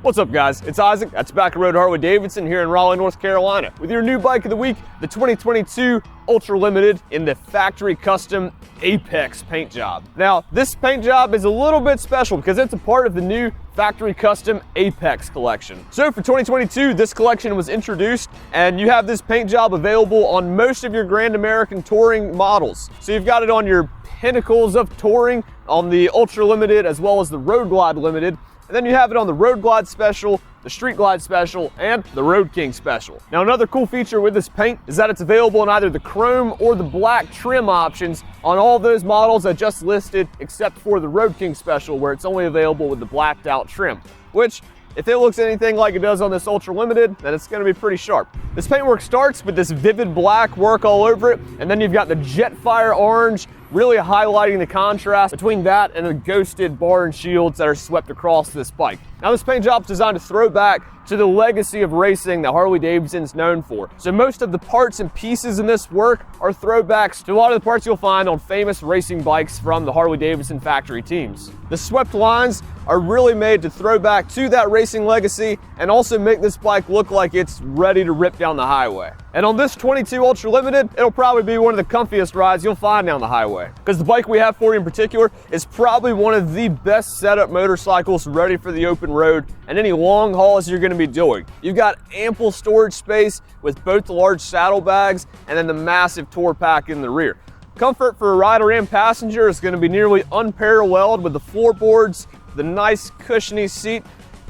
What's up, guys? It's Isaac at Tobacco Road Harley-Davidson here in Raleigh, North Carolina with your new bike of the week, the 2022 Ultra Limited in the factory custom Apex paint job. Now, this paint job is a little bit special because it's a part of the new factory custom Apex collection. So for 2022, this collection was introduced and you have this paint job available on most of your Grand American touring models. So you've got it on your pinnacles of touring, on the Ultra Limited, as well as the Road Glide Limited. And then you have it on the Road Glide Special, the Street Glide Special, and the Road King Special. Now, another cool feature with this paint is that it's available in either the chrome or the black trim options on all those models I just listed, except for the Road King Special, where it's only available with the blacked out trim, which, if it looks anything like it does on this Ultra Limited, then it's gonna be pretty sharp. This paintwork starts with this vivid black work all over it, and then you've got the Jetfire orange, really highlighting the contrast between that and the ghosted bar and shields that are swept across this bike. Now, this paint job is designed to throw back to the legacy of racing that Harley-Davidson's known for. So most of the parts and pieces in this work are throwbacks to a lot of the parts you'll find on famous racing bikes from the Harley-Davidson factory teams. The swept lines are really made to throw back to that racing legacy and also make this bike look like it's ready to rip down the highway. And on this 22 Ultra Limited, it'll probably be one of the comfiest rides you'll find down the highway, because the bike we have for you in particular is probably one of the best setup motorcycles ready for the open road and any long hauls you're going to be doing. You've got ample storage space with both the large saddlebags and then the massive tour pack in the rear. Comfort for a rider and passenger is going to be nearly unparalleled with the floorboards, the nice cushiony seat,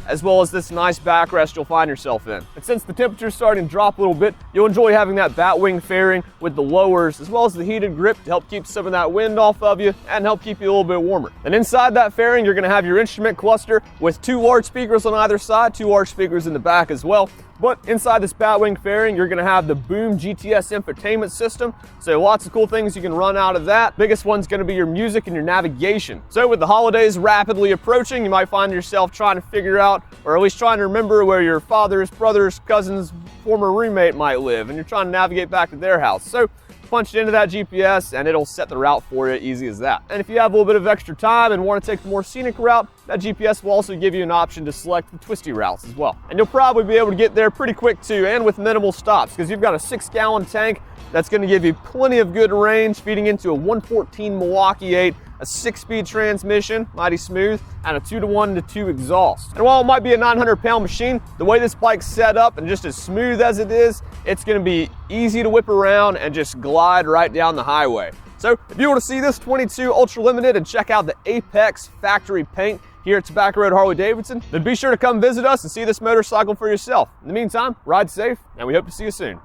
as well as this nice backrest you'll find yourself in. And since the temperature's starting to drop a little bit, you'll enjoy having that batwing fairing with the lowers, as well as the heated grip to help keep some of that wind off of you and help keep you a little bit warmer. And inside that fairing, you're gonna have your instrument cluster with 2 large speakers on either side, 2 large speakers in the back as well. But inside this batwing fairing, you're gonna have the Boom GTS infotainment system. So lots of cool things you can run out of that. Biggest one's gonna be your music and your navigation. So with the holidays rapidly approaching, you might find yourself trying to figure out, or at least trying to remember where your father's brother's cousin's former roommate might live, and you're trying to navigate back to their house. So punch it into that GPS and it'll set the route for you, easy as that. And if you have a little bit of extra time and want to take the more scenic route, that GPS will also give you an option to select the twisty routes as well. And you'll probably be able to get there pretty quick too, and with minimal stops, because you've got a 6-gallon tank that's going to give you plenty of good range, feeding into a 114 Milwaukee 8, a 6-speed transmission, mighty smooth, and a 2-to-1-to-2 exhaust. And while it might be a 900-pound machine, the way this bike's set up and just as smooth as it is, it's gonna be easy to whip around and just glide right down the highway. So if you want to see this 22 Ultra Limited and check out the Apex factory paint here at Tobacco Road Harley-Davidson, then be sure to come visit us and see this motorcycle for yourself. In the meantime, ride safe, and we hope to see you soon.